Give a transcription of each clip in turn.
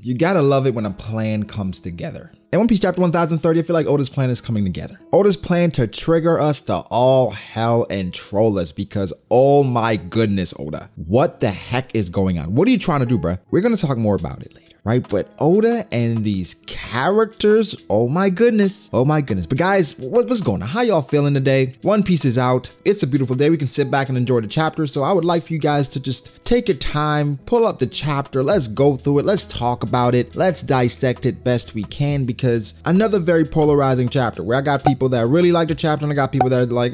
You gotta love it when a plan comes together. In One Piece chapter 1030, I feel like Oda's plan is coming together. Oda's plan to trigger us to all hell and troll us because, oh my goodness, Oda, what the heck is going on? What are you trying to do, bruh? We're gonna talk more about it later, right? But Oda and these characters, oh my goodness. But guys, what's going on? How y'all feeling today? One Piece is out. It's a beautiful day. We can sit back and enjoy the chapter. So I would like for you guys to just take your time, pull up the chapter. Let's go through it. Let's talk about it. Let's dissect it best we can, because another very polarizing chapter where I got people that really like the chapter and I got people that are like,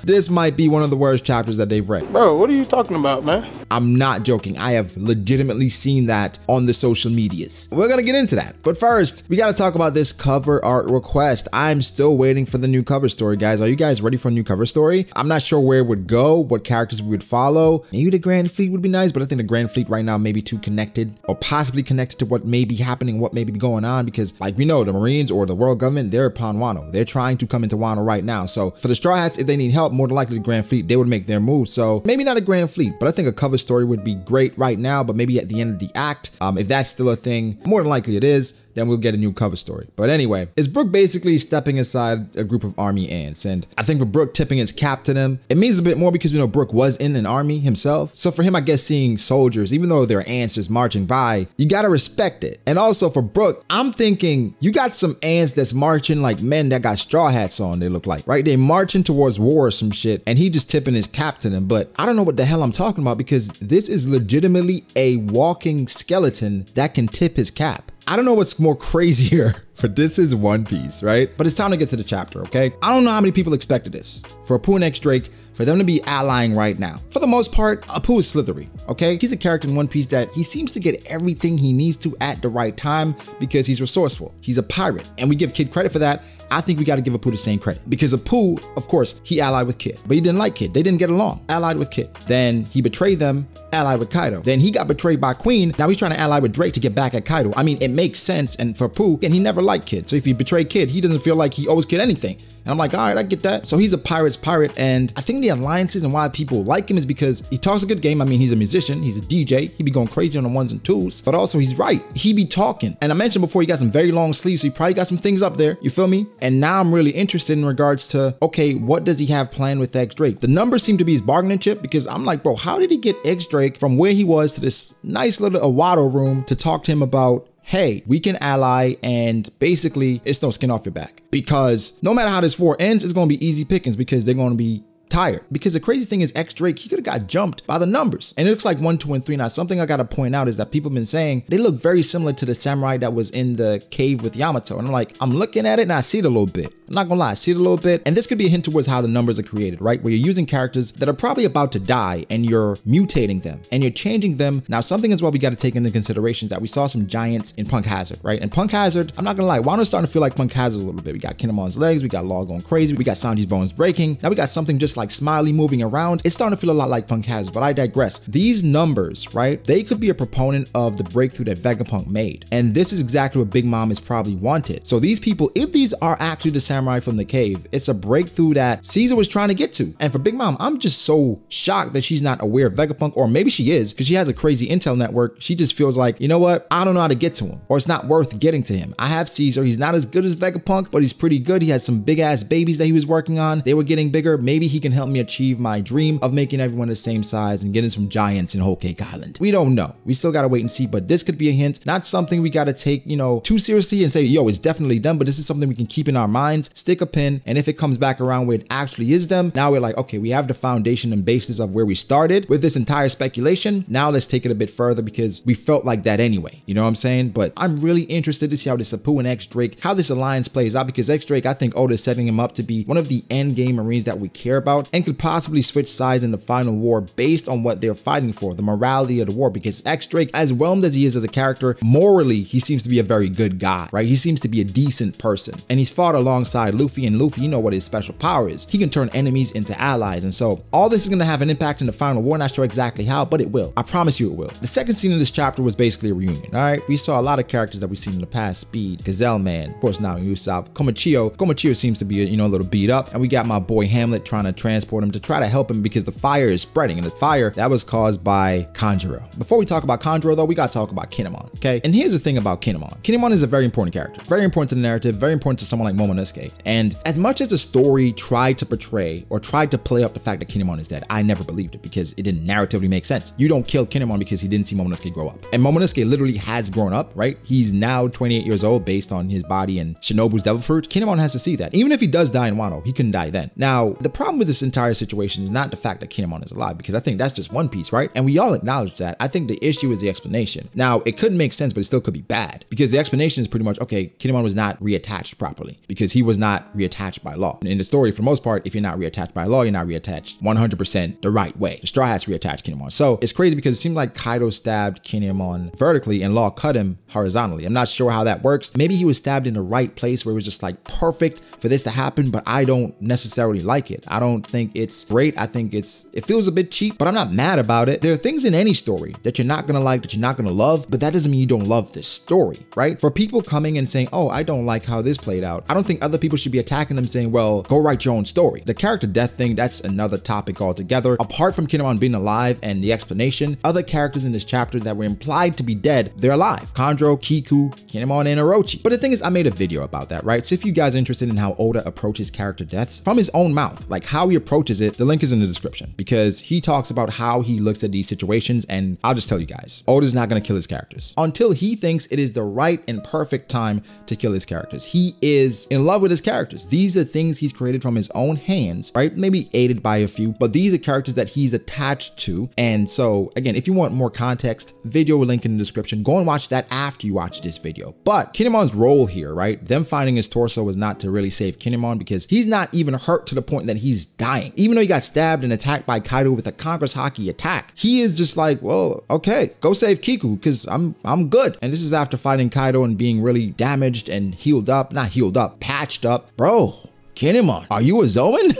this might be one of the worst chapters that they've read. Bro, what are you talking about, man? I'm not joking. I have legitimately seen that on the social medias. We're gonna get into that. But first, we gotta talk about this cover art request. I'm still waiting for the new cover story, guys. Are you guys ready for a new cover story? I'm not sure where it would go, what characters we would follow. Maybe the Grand Fleet would be nice, but I think the Grand Fleet right now may be too connected or possibly connected to what may be happening, what may be going on, because like we know, the Marines or the world government, they're upon Wano. They're trying to come into Wano right now. So for the Straw Hats, if they need help, more than likely the Grand Fleet, they would make their move. So maybe not a Grand Fleet, but I think a cover story would be great right now, but maybe at the end of the act, if that's still a thing, more than likely it is, then we'll get a new cover story. But anyway, is Brook basically stepping aside a group of army ants? And I think for Brook tipping his cap to them, it means a bit more because we know Brook was in an army himself. So for him, I guess seeing soldiers, even though they're ants just marching by, you gotta respect it. And also for Brook, I'm thinking you got some ants that's marching like men that got straw hats on, they look like, right? They marching towards war or some shit, and he just tipping his cap to them. But I don't know what the hell I'm talking about, because this is legitimately a walking skeleton that can tip his cap. I don't know what's more crazier, but this is One Piece, right? But it's time to get to the chapter, okay? I don't know how many people expected this. For Apoo and X Drake, for them to be allying right now. For the most part, Apoo is slithery, okay? He's a character in One Piece that he seems to get everything he needs to at the right time because he's resourceful. He's a pirate, and we give Kid credit for that. I think we got to give Apoo the same credit, because Apoo, of course, he allied with Kid, but he didn't like Kid. They didn't get along. Allied with Kid. Then he betrayed them, allied with Kaido. Then he got betrayed by Queen. Now he's trying to ally with Drake to get back at Kaido. I mean, it makes sense. And for Apoo, and he never liked Kid. So if he betrayed Kid, he doesn't feel like he owes Kid anything. And I'm like, all right, I get that. So he's a pirate's pirate. And I think the alliances and why people like him is because he talks a good game. I mean, he's a musician, he's a DJ. He be going crazy on the ones and twos, but also he's right. He be talking. And I mentioned before, he got some very long sleeves. So he probably got some things up there. You feel me? And now I'm really interested in regards to, okay, what does he have planned with X Drake? The numbers seem to be his bargaining chip, because I'm like, bro, how did he get X Drake from where he was to this nice little Awado room to talk to him about, hey, we can ally, and basically it's no skin off your back? Because no matter how this war ends, it's going to be easy pickings, because they're going to be tired. Because the crazy thing is, X Drake, he could have got jumped by the numbers, and it looks like 1, 2, and 3. Now, something I gotta point out is that people have been saying they look very similar to the samurai that was in the cave with Yamato, and I'm like, I'm looking at it and I see it a little bit. I'm not gonna lie, I see it a little bit, and this could be a hint towards how the numbers are created, right? Where you're using characters that are probably about to die, and you're mutating them, and you're changing them. Now, something as well we gotta take into consideration is that we saw some giants in Punk Hazard, right? And Punk Hazard, I'm not gonna lie, Wano's starting to feel like Punk Hazard a little bit. We got Kinemon's legs, we got Law going crazy, we got Sanji's bones breaking. Now we got something just like Smiley moving around. It's starting to feel a lot like Punk Hazard, but I digress. These numbers, right? They could be a proponent of the breakthrough that Vegapunk made. And this is exactly what Big Mom is probably wanted. So these people, if these are actually the samurai from the cave, it's a breakthrough that Caesar was trying to get to. And for Big Mom, I'm just so shocked that she's not aware of Vegapunk, or maybe she is, because she has a crazy intel network. She just feels like, you know what? I don't know how to get to him, or it's not worth getting to him. I have Caesar. He's not as good as Vegapunk, but he's pretty good. He has some big ass babies that he was working on. They were getting bigger. Maybe he can help me achieve my dream of making everyone the same size and getting some giants in Whole Cake Island. We don't know. We still gotta wait and see, but this could be a hint. Not something we gotta take, you know, too seriously and say, yo, it's definitely done, but this is something we can keep in our minds, stick a pin, and if it comes back around where it actually is them, now we're like, okay, we have the foundation and basis of where we started with this entire speculation. Now let's take it a bit further, because we felt like that anyway. You know what I'm saying? But I'm really interested to see how this Apoo and X Drake, how this alliance plays out, because X Drake, I think Oda is setting him up to be one of the end game Marines that we care about, and could possibly switch sides in the final war based on what they're fighting for, the morality of the war. Because X Drake, as whelmed as he is as a character, morally, he seems to be a very good guy, right? He seems to be a decent person, and he's fought alongside Luffy, and Luffy, you know what his special power is. He can turn enemies into allies, and so all this is going to have an impact in the final war. Not sure exactly how, but it will. I promise you it will. The second scene in this chapter was basically a reunion, all right? We saw a lot of characters that we've seen in the past: Speed, Gazelle Man, of course now Usopp, Komochio. Komochio seems to be, you know, a little beat up, and we got my boy Hamlet trying to transport him to try to help him because the fire is spreading, and the fire that was caused by Kanjuro. Before we talk about Kanjuro though, we gotta talk about Kinemon, okay? And here's the thing about Kinemon. Kinemon is a very important character, very important to the narrative, very important to someone like Momonosuke. And as much as the story tried to portray or tried to play up the fact that Kinemon is dead, I never believed it because it didn't narratively make sense. You don't kill Kinemon because he didn't see Momonosuke grow up. And Momonosuke literally has grown up, right? He's now 28 years old based on his body and Shinobu's devil fruit. Kinemon has to see that. Even if he does die in Wano, he couldn't die then. Now, the problem with this entire situation is not the fact that Kinemon is alive, because I think that's just One Piece, right? And we all acknowledge that. I think the issue is the explanation. Now, it could make sense, but it still could be bad, because the explanation is pretty much, okay, Kinemon was not reattached properly because he was not reattached by law. In the story, for the most part, if you're not reattached by law, you're not reattached 100% the right way. The Straw Hats reattached Kinemon. So it's crazy because it seemed like Kaido stabbed Kinemon vertically and Law cut him horizontally. I'm not sure how that works. Maybe he was stabbed in the right place where it was just like perfect for this to happen, but I don't necessarily like it. I don't think it's great. I think it feels a bit cheap, but I'm not mad about it. There are things in any story that you're not gonna like, that you're not gonna love, but that doesn't mean you don't love this story, right? For people coming and saying, oh, I don't like how this played out, I don't think other people should be attacking them saying, well, go write your own story. The character death thing, that's another topic altogether. Apart from Kinemon being alive and the explanation, other characters in this chapter that were implied to be dead, they're alive. Kanjuro, Kiku, Kinemon, and Orochi. But the thing is, I made a video about that, right? So if you guys are interested in how Oda approaches character deaths from his own mouth, like how he approaches it, the link is in the description, because he talks about how he looks at these situations. And I'll just tell you guys, Oda's not going to kill his characters until he thinks it is the right and perfect time to kill his characters. He is in love with his characters. These are things he's created from his own hands, right? Maybe aided by a few, but these are characters that he's attached to. And so again, if you want more context, video will link in the description. Go and watch that after you watch this video. But Kinemon's role here, right? Them finding his torso was not to really save Kinemon, because he's not even hurt to the point that he's dying. Even though he got stabbed and attacked by Kaido with a Congress Haki attack, he is just like, well, okay, go save Kiku because I'm good. And this is after fighting Kaido and being really damaged and healed up, not healed up, patched up. Bro, Kinemon, are you a Zoan?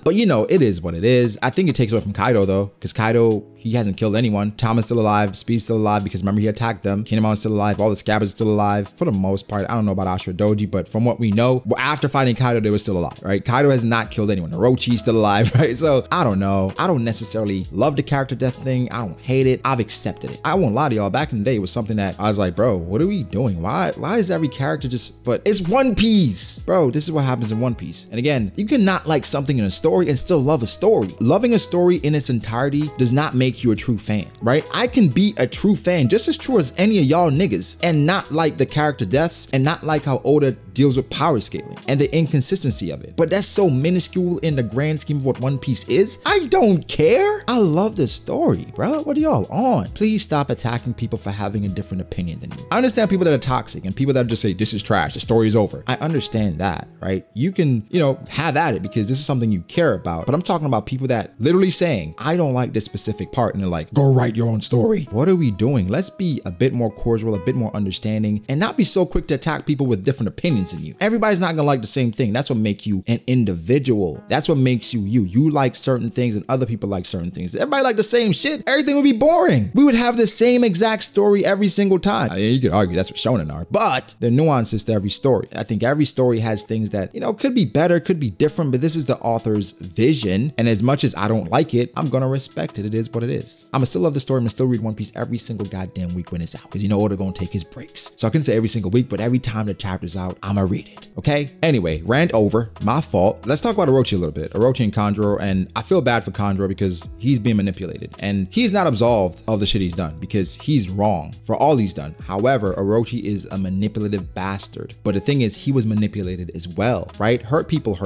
But you know, it is what it is. I think it takes away from Kaido though, because Kaido, he hasn't killed anyone. Tom is still alive. Speed's still alive because remember he attacked them. Kinemon's still alive. All the scabbards are still alive for the most part. I don't know about Ashura Doji, but from what we know, after fighting Kaido, they were still alive, right? Kaido has not killed anyone. Orochi's still alive, right? So I don't know. I don't necessarily love the character death thing. I don't hate it. I've accepted it. I won't lie to y'all. Back in the day, it was something that I was like, bro, what are we doing? Why is every character just, but it's One Piece, bro. This is what happens in One Piece. And again, you can not like something in a story and still love a story. Loving a story in its entirety does not make you a true fan, right? I can be a true fan just as true as any of y'all niggas and not like the character deaths and not like how Oda deals with power scaling and the inconsistency of it. But that's so minuscule in the grand scheme of what One Piece is. I don't care. I love this story, bro. What are y'all on? Please stop attacking people for having a different opinion than you. I understand people that are toxic and people that just say, this is trash, the story is over. I understand that, right? You can, you know, have at it because this is something you care about. But I'm talking about people that literally saying, I don't like this specific part, and they're like, go write your own story. What are we doing? Let's be a bit more cordial, a bit more understanding, and not be so quick to attack people with different opinions than you. Everybody's not gonna like the same thing. That's what makes you an individual. That's what makes you you. You like certain things and other people like certain things. Everybody like the same shit, everything would be boring. We would have the same exact story every single time. I mean, you could argue that's what shonen are, but there are nuances to every story. I think every story has things that, you know, could be better, could be different, but this is the author's vision. And as much as I don't like it, I'm gonna respect it. It is what it is. I'm gonna still love the story. I'm gonna still read One Piece every single goddamn week when it's out, because you know Oda gonna take his breaks. So I couldn't say every single week, but every time the chapter's out, I'ma read it. Okay? Anyway, rant over. My fault. Let's talk about Orochi a little bit. Orochi and Kanjuro, and I feel bad for Kanjuro because he's being manipulated and he's not absolved of the shit he's done because he's wrong for all he's done. However, Orochi is a manipulative bastard. But the thing is, he was manipulated as well, right? Hurt people,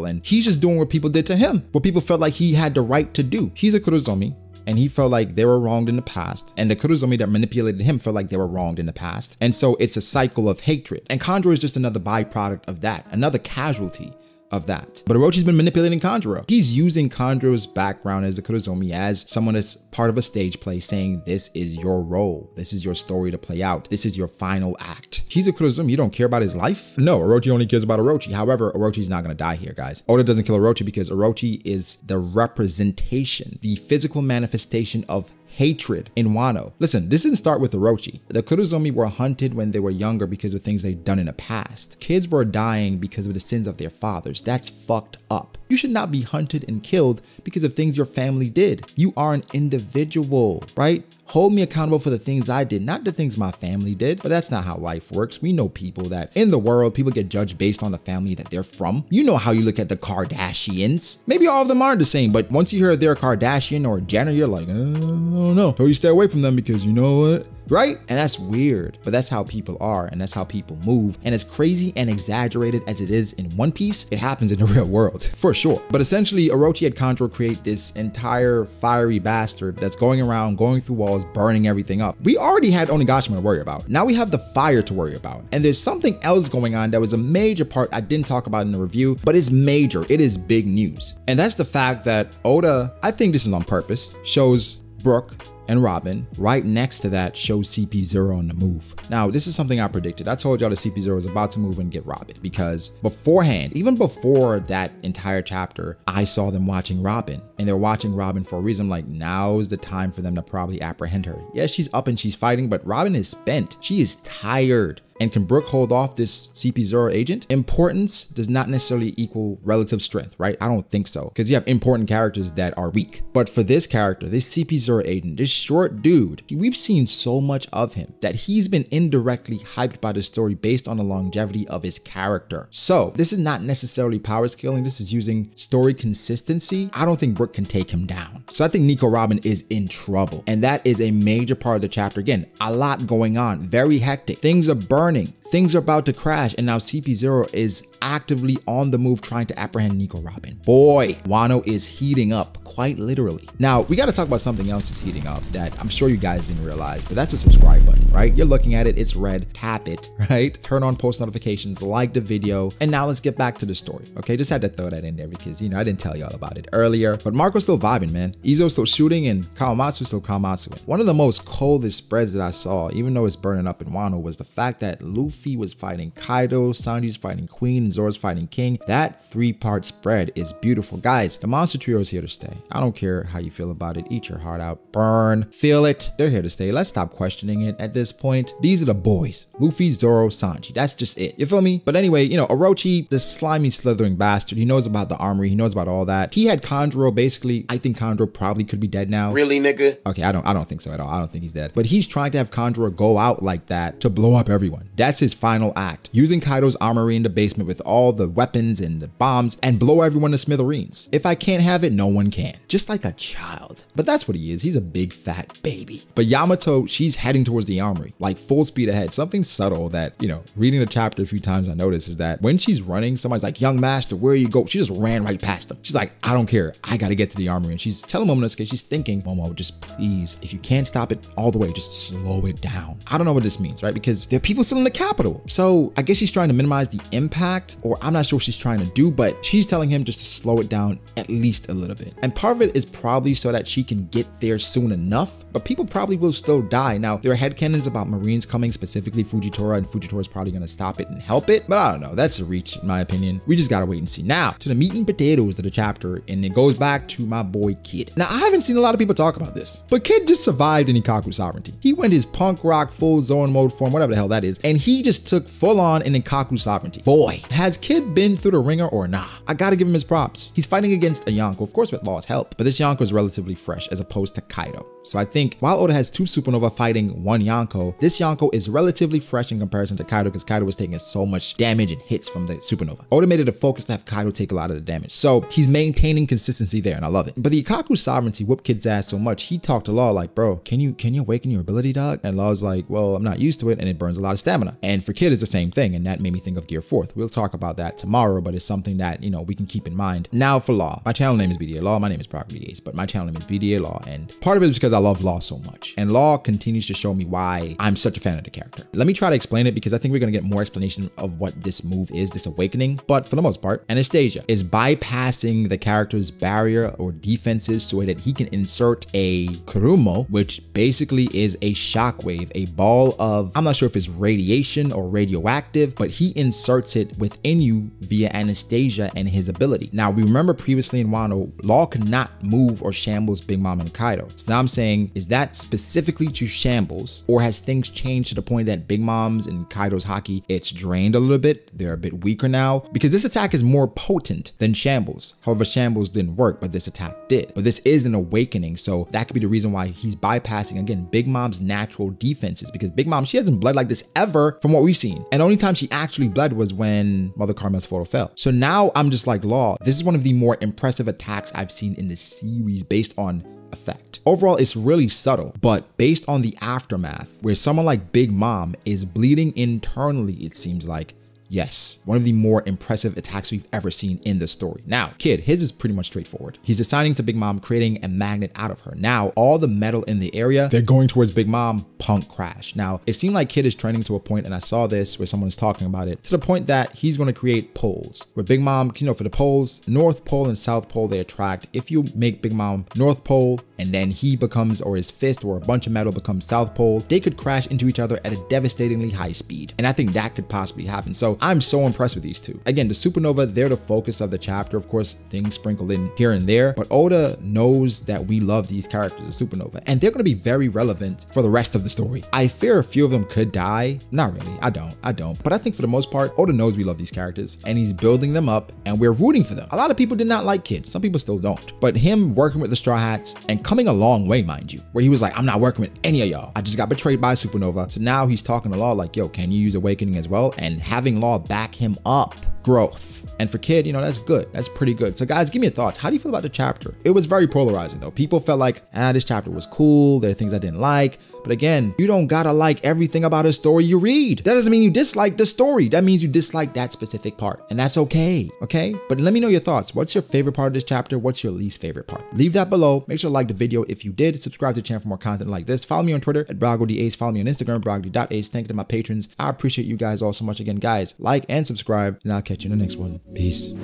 and he's just doing what people did to him, what people felt like he had the right to do. He's a Kurozomi, and he felt like they were wronged in the past, and the Kurozomi that manipulated him felt like they were wronged in the past. And so it's a cycle of hatred. And Kanjuro is just another byproduct of that, another casualty of that. But Orochi's been manipulating Kanjuro. He's using Kanjuro's background as a Kurozomi as someone that's part of a stage play, saying this is your role. This is your story to play out. This is your final act. He's a Kurozomi. You don't care about his life? No, Orochi only cares about Orochi. However, Orochi's not going to die here, guys. Oda doesn't kill Orochi because Orochi is the representation, the physical manifestation of hatred in Wano. Listen, this didn't start with Orochi. The Kurozomi were hunted when they were younger because of things they'd done in the past. Kids were dying because of the sins of their fathers. That's fucked up. You should not be hunted and killed because of things your family did. You are an individual, right? Hold me accountable for the things I did, not the things my family did. But that's not how life works. We know people that in the world, people get judged based on the family that they're from. You know how you look at the Kardashians. Maybe all of them aren't the same, but once you hear they're a Kardashian or a Jenner, you're like, I don't know. So you stay away from them because you know what? Right? And that's weird, but that's how people are and that's how people move. And as crazy and exaggerated as it is in One Piece, it happens in the real world, for sure. But essentially, Orochi had Kanjuro create this entire fiery bastard that's going around, going through walls, burning everything up. We already had Onigashima to worry about. Now we have the fire to worry about. And there's something else going on that was a major part I didn't talk about in the review, but it's major. It is big news. And that's the fact that Oda, I think this is on purpose, shows Brook and Robin right next to that shows CP0 on the move. Now, this is something I predicted. I told y'all that CP0 was about to move and get Robin because beforehand, even before that entire chapter, I saw them watching Robin and they're watching Robin for a reason. I'm like, now's the time for them to probably apprehend her. Yeah, she's up and she's fighting, but Robin is spent. She is tired. And can Brook hold off this CP0 agent? Importance does not necessarily equal relative strength, right? I don't think so, because you have important characters that are weak. But for this character, this CP0 agent, this short dude, we've seen so much of him that he's been indirectly hyped by the story based on the longevity of his character. So this is not necessarily power scaling. This is using story consistency. I don't think Brook can take him down. So I think Nico Robin is in trouble. And that is a major part of the chapter. Again, a lot going on, very hectic. Things are burning. Things are about to crash, and now CP0 is actively on the move trying to apprehend Nico Robin. Boy, Wano is heating up, quite literally. Now, we got to talk about something else that's heating up that I'm sure you guys didn't realize, but that's a subscribe button, right? You're looking at it, it's red, tap it, right? Turn on post notifications, like the video, and now let's get back to the story, okay? Just had to throw that in there because, you know, I didn't tell y'all about it earlier, but Marco's still vibing, man. Izo's still shooting and Kawamatsu's still Kawamatsuing. One of the most coldest spreads that I saw, even though it's burning up in Wano, was the fact that Luffy was fighting Kaido, Sanji's fighting Queen, and Zoro's fighting King. That three-part spread is beautiful. Guys, the monster trio is here to stay. I don't care how you feel about it. Eat your heart out. Burn. Feel it. They're here to stay. Let's stop questioning it at this point. These are the boys. Luffy, Zoro, Sanji. That's just it. You feel me? But anyway, you know, Orochi, the slimy, slithering bastard, he knows about the armory. He knows about all that. He had Kanjuro. Basically, I think Kanjuro probably could be dead now. Really, nigga? Okay, I don't think so at all. I don't think he's dead. But he's trying to have Kanjuro go out like that to blow up everyone. That's his final act. Using Kaido's armory in the basement with all the weapons and the bombs and blow everyone to smithereens. If I can't have it, no one can. Just like a child. But that's what he is. He's a big fat baby. But Yamato, she's heading towards the armory, like full speed ahead. Something subtle that, you know, reading the chapter a few times I noticed is that when she's running, somebody's like, young master, where you go? She just ran right past him. She's like, I don't care. I gotta get to the armory. And she's telling Momonosuke, she's thinking, Momo, just please, if you can't stop it all the way, just slow it down. I don't know what this means, right? Because there are people still in the capital. So I guess she's trying to minimize the impact, or I'm not sure what she's trying to do, but she's telling him just to slow it down at least a little bit. And part of it is probably so that she can get there soon enough, but people probably will still die. Now, there are headcanons about Marines coming, specifically Fujitora, and Fujitora is probably going to stop it and help it, but I don't know. That's a reach, in my opinion. We just got to wait and see. Now, to the meat and potatoes of the chapter, and it goes back to my boy Kid. Now, I haven't seen a lot of people talk about this, but Kid just survived in Ikkaku sovereignty. He went his punk rock full zone mode form, whatever the hell that is, and he just took full on in Ikkaku sovereignty. Boy, has Kid been through the ringer or nah? I gotta give him his props. He's fighting against a Yonko, of course with Law's help, but this Yonko is relatively fresh as opposed to Kaido. So I think while Oda has two Supernova fighting one Yonko, this Yonko is relatively fresh in comparison to Kaido because Kaido was taking so much damage and hits from the Supernova. Oda made it a focus to have Kaido take a lot of the damage. So he's maintaining consistency there and I love it. But the Ikkaku sovereignty whooped Kid's ass so much, he talked to Law like, bro, can you awaken your ability, dog? And Law's like, well, I'm not used to it and it burns a lot of stamina. And for Kid it's the same thing, and that made me think of Gear 4th. We'll talk about that tomorrow, but it's something that, you know, we can keep in mind. Now for Law. My channel name is BDA Law. My name is Property Ace, but my channel name is BDA Law. And part of it is because I love Law so much. And Law continues to show me why I'm such a fan of the character. Let me try to explain it because I think we're going to get more explanation of what this move is, this awakening. But for the most part, Anastasia is bypassing the character's barrier or defenses so that he can insert a Kurumo, which basically is a shockwave, a ball of, I'm not sure if it's radiation or radioactive, but he inserts it within you via Anastasia and his ability. Now, we remember previously in Wano, Law could not move or shambles Big Mom and Kaido. So now I'm saying saying, is that specifically to Shambles, or has things changed to the point that Big Mom's and Kaido's haki, it's drained a little bit, they're a bit weaker now? Because this attack is more potent than Shambles. However, Shambles didn't work, but this attack did. But this is an awakening, so that could be the reason why he's bypassing, again, Big Mom's natural defenses, because Big Mom, she hasn't bled like this ever from what we've seen. And the only time she actually bled was when Mother Carmel's photo fell. So now I'm just like, Law, this is one of the more impressive attacks I've seen in the series based on effect. Overall, it's really subtle, but based on the aftermath, where someone like Big Mom is bleeding internally, it seems like, yes, one of the more impressive attacks we've ever seen in the story. Now, Kid, his is pretty much straightforward. He's assigning to Big Mom, creating a magnet out of her. Now, all the metal in the area, they're going towards Big Mom, Punk crash. Now, it seemed like Kid is trending to a point, and I saw this where someone was talking about it, to the point that he's going to create poles, where Big Mom, you know, for the poles, North Pole and South Pole, they attract. If you make Big Mom North Pole, and then he becomes, or his fist or a bunch of metal becomes South Pole, they could crash into each other at a devastatingly high speed. And I think that could possibly happen. So I'm so impressed with these two. Again, the supernova, they're the focus of the chapter. Of course, things sprinkled in here and there, but Oda knows that we love these characters, the supernova, and they're going to be very relevant for the rest of the story. I fear a few of them could die. Not really. I don't. But I think for the most part, Oda knows we love these characters, and he's building them up, and we're rooting for them. A lot of people did not like Kid. Some people still don't. But him working with the Straw Hats and coming a long way, mind you, where he was like, I'm not working with any of y'all. I just got betrayed by Supernova. So now he's talking to Law like, yo, can you use Awakening as well? And having Law back him up. Growth. And for Kid, you know, that's good. That's pretty good. So guys, give me your thoughts. How do you feel about the chapter? It was very polarizing though. People felt like, this chapter was cool. There are things I didn't like. But again, you don't gotta like everything about a story you read. That doesn't mean you dislike the story. That means you dislike that specific part. And that's okay, okay? But let me know your thoughts. What's your favorite part of this chapter? What's your least favorite part? Leave that below. Make sure to like the video if you did. Subscribe to the channel for more content like this. Follow me on Twitter at BrogODAce. Follow me on Instagram, brogody.ace. Thank you to my patrons. I appreciate you guys all so much. Again, guys, like and subscribe, and I'll catch you in the next one. Peace.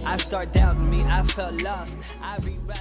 I start doubting me, I felt lost. I rewrite